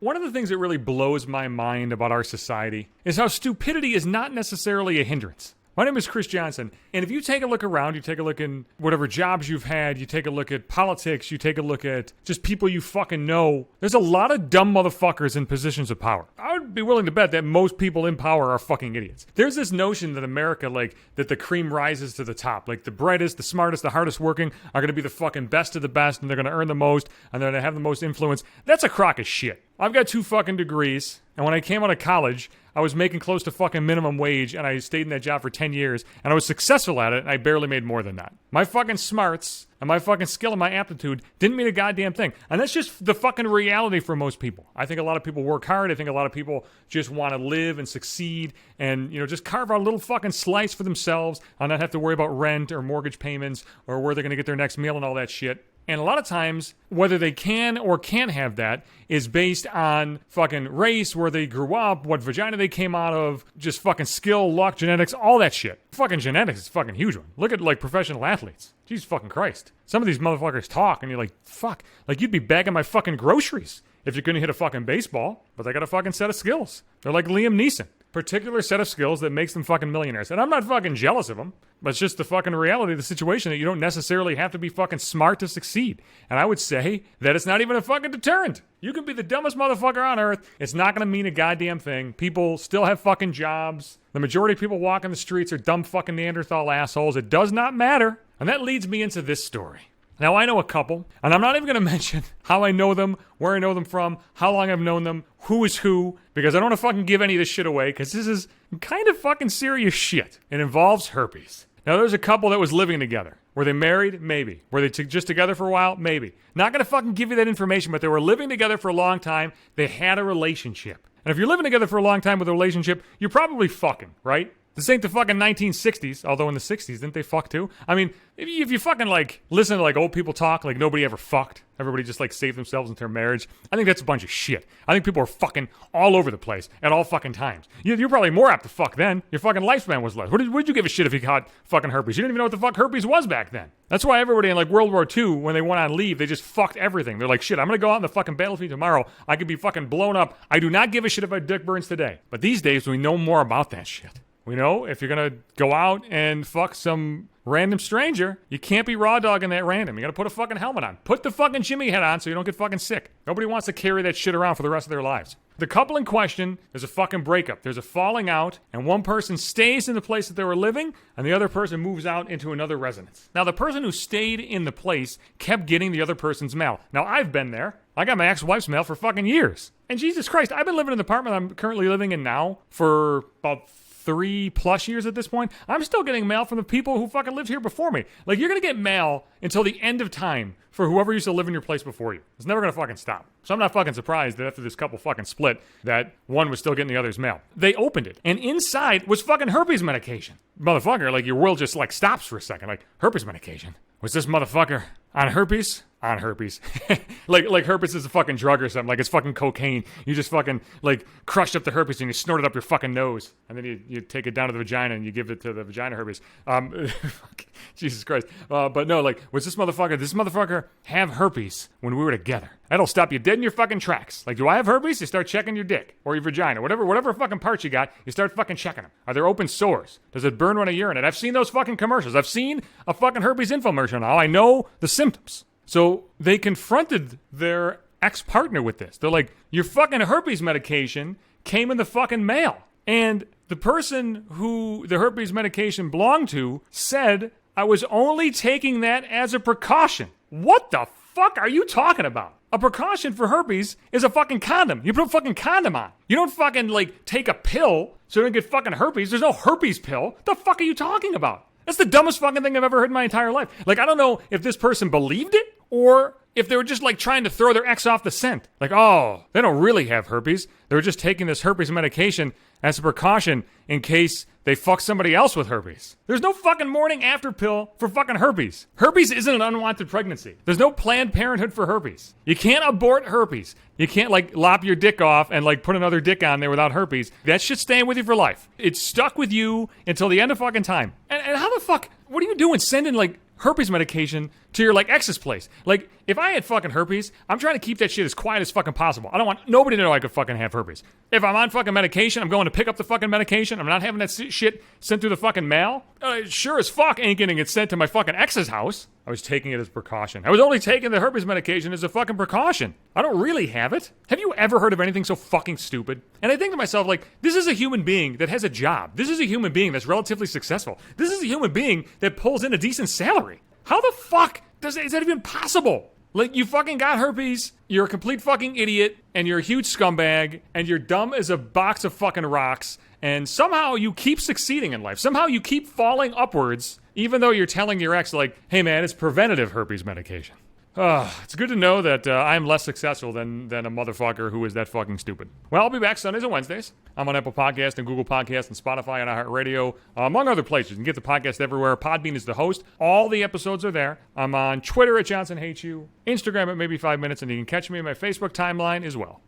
One of the things that really blows my mind about our society is how stupidity is not necessarily a hindrance. My name is Chris Johnson, and if you take a look around, you take a look in whatever jobs you've had, you take a look at politics, you take a look at just people you fucking know, there's a lot of dumb motherfuckers in positions of power. I would be willing to bet that most people in power are fucking idiots. There's this notion that America, like, that the cream rises to the top. Like, the brightest, the smartest, the hardest working are going to be the fucking best of the best, and they're going to earn the most, and they're going to have the most influence. That's a crock of shit. I've got 2 fucking degrees, and when I came out of college, I was making close to fucking minimum wage, and I stayed in that job for 10 years, and I was successful at it, and I barely made more than that. My fucking smarts and my fucking skill and my aptitude didn't mean a goddamn thing. And that's just the fucking reality for most people. I think a lot of people work hard. I think a lot of people just want to live and succeed and, just carve out a little fucking slice for themselves and not have to worry about rent or mortgage payments or where they're going to get their next meal and all that shit. And a lot of times, whether they can or can't have that is based on fucking race, where they grew up, what vagina they came out of, just fucking skill, luck, genetics, all that shit. Fucking genetics is a fucking huge one. Look at, like, professional athletes. Jesus fucking Christ. Some of these motherfuckers talk and you're like, fuck. Like, you'd be bagging my fucking groceries if you couldn't hit a fucking baseball. But they got a fucking set of skills. They're like Liam Neeson. Particular set of skills that makes them fucking millionaires. And I'm not fucking jealous of them, but it's just the fucking reality of the situation that you don't necessarily have to be fucking smart to succeed. And I would say that it's not even a fucking deterrent. You can be the dumbest motherfucker on earth. It's not going to mean a goddamn thing. People still have fucking jobs. The majority of people walking the streets are dumb fucking Neanderthal assholes. It does not matter. And that leads me into this story. Now, I know a couple, and I'm not even going to mention how I know them, where I know them from, how long I've known them, who is who, because I don't want to fucking give any of this shit away, because this is kind of fucking serious shit. It involves herpes. Now, there's a couple that was living together. Were they married? Maybe. Were they just together for a while? Maybe. Not going to fucking give you that information, but they were living together for a long time. They had a relationship. And if you're living together for a long time with a relationship, you're probably fucking, right? This ain't the fucking 1960s, although in the 60s, didn't they fuck too? I mean, if you fucking, like, listen to, like, old people talk, like, nobody ever fucked. Everybody just, like, saved themselves into their marriage. I think that's a bunch of shit. I think people are fucking all over the place at all fucking times. You're probably more apt to fuck then. Your fucking lifespan was less. What did you give a shit if you caught fucking herpes? You didn't even know what the fuck herpes was back then. That's why everybody in, like, World War II, when they went on leave, they just fucked everything. They're like, shit, I'm gonna go out on the fucking battlefield tomorrow. I could be fucking blown up. I do not give a shit if my dick burns today. But these days, we know more about that shit. We know if you're going to go out and fuck some random stranger, you can't be raw dogging that random. You got to put a fucking helmet on. Put the fucking Jimmy head on so you don't get fucking sick. Nobody wants to carry that shit around for the rest of their lives. The couple in question, there's a fucking breakup. There's a falling out, and one person stays in the place that they were living, and the other person moves out into another residence. Now, the person who stayed in the place kept getting the other person's mail. Now, I've been there. I got my ex-wife's mail for fucking years. And Jesus Christ, I've been living in the apartment I'm currently living in now for about 3+ years at this point. I'm still getting mail from the people who fucking lived here before me. Like, you're gonna get mail until the end of time for whoever used to live in your place before you. It's never gonna fucking stop. So I'm not fucking surprised that after this couple fucking split, that one was still getting the other's mail. They opened it, and inside was fucking herpes medication. Motherfucker, like, your world just, like, stops for a second. Like, herpes medication? Was this motherfucker on herpes? On herpes. like herpes is a fucking drug or something. Like, it's fucking cocaine. You just fucking, like, crushed up the herpes and you snort it up your fucking nose. And then you take it down to the vagina and you give it to the vagina herpes. Jesus Christ. But no, like, was this motherfucker have herpes when we were together? That'll stop you dead in your fucking tracks. Like, do I have herpes? You start checking your dick or your vagina. Whatever fucking parts you got, you start fucking checking them. Are there open sores? Does it burn when I urinate? I've seen those fucking commercials. I've seen a fucking herpes infomercial now. I know the symptoms. So they confronted their ex-partner with this. They're like, your fucking herpes medication came in the fucking mail. And the person who the herpes medication belonged to said, I was only taking that as a precaution. What the fuck are you talking about? A precaution for herpes is a fucking condom. You put a fucking condom on. You don't fucking, like, take a pill so you don't get fucking herpes. There's no herpes pill. What the fuck are you talking about? That's the dumbest fucking thing I've ever heard in my entire life. Like, I don't know if this person believed it or if they were just, like, trying to throw their ex off the scent. Like, oh, they don't really have herpes. They were just taking this herpes medication as a precaution in case they fuck somebody else with herpes. There's no fucking morning after pill for fucking herpes. Herpes isn't an unwanted pregnancy. There's no Planned Parenthood for herpes. You can't abort herpes. You can't, like, lop your dick off and, like, put another dick on there without herpes. That shit's staying with you for life. It's stuck with you until the end of fucking time. And how the fuck, what are you doing sending, like, herpes medication to your, like, ex's place. Like, if I had fucking herpes, I'm trying to keep that shit as quiet as fucking possible. I don't want nobody to know I could fucking have herpes. If I'm on fucking medication, I'm going to pick up the fucking medication. I'm not having that shit sent through the fucking mail. Sure as fuck ain't getting it sent to my fucking ex's house. I was taking it as precaution. I was only taking the herpes medication as a fucking precaution. I don't really have it. Have you ever heard of anything so fucking stupid? And I think to myself, like, this is a human being that has a job. This is a human being that's relatively successful. This is a human being that pulls in a decent salary. How the fuck is that even possible? Like, you fucking got herpes, you're a complete fucking idiot, and you're a huge scumbag, and you're dumb as a box of fucking rocks, and somehow you keep succeeding in life. Somehow you keep falling upwards, even though you're telling your ex, like, hey man, it's preventative herpes medication. It's good to know that I'm less successful than a motherfucker who is that fucking stupid. Well, I'll be back Sundays and Wednesdays. I'm on Apple Podcasts and Google Podcasts and Spotify and iHeartRadio, among other places. You can get the podcast everywhere. Podbean is the host. All the episodes are there. I'm on Twitter at Johnson Hates You, Instagram at Maybe 5 Minutes, and you can catch me in my Facebook timeline as well.